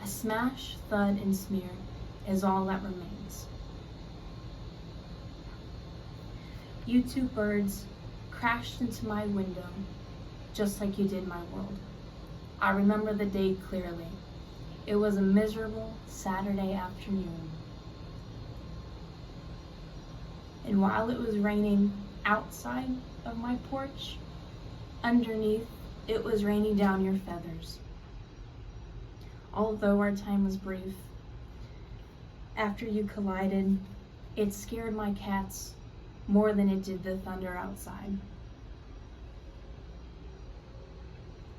A smash, thud, and smear is all that remains. You two birds crashed into my window just like you did my world. I remember the day clearly. It was a miserable Saturday afternoon. And while it was raining outside of my porch, underneath it was raining down your feathers. Although our time was brief, after you collided, it scared my cats more than it did the thunder outside.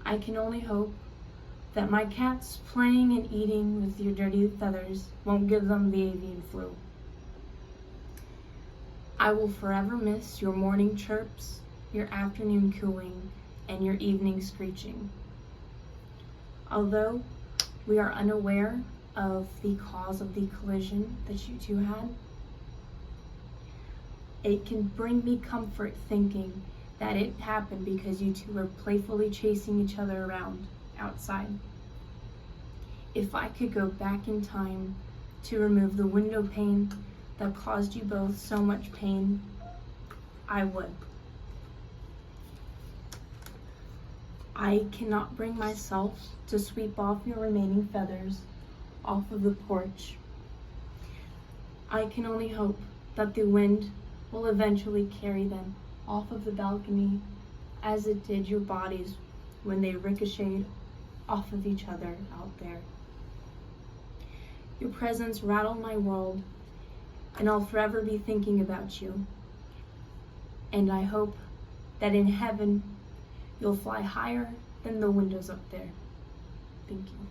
I can only hope that my cats playing and eating with your dirty feathers won't give them the avian flu. I will forever miss your morning chirps, your afternoon cooing, and your evening screeching. Although we are unaware of the cause of the collision that you two had, it can bring me comfort thinking that it happened because you two were playfully chasing each other around outside. If I could go back in time to remove the window pane that caused you both so much pain, I would. I cannot bring myself to sweep off your remaining feathers off of the porch. I can only hope that the wind will eventually carry them off of the balcony as it did your bodies when they ricocheted off of each other out there. Your presence rattled my world, and I'll forever be thinking about you. And I hope that in heaven you'll fly higher than the windows up there. Thank you.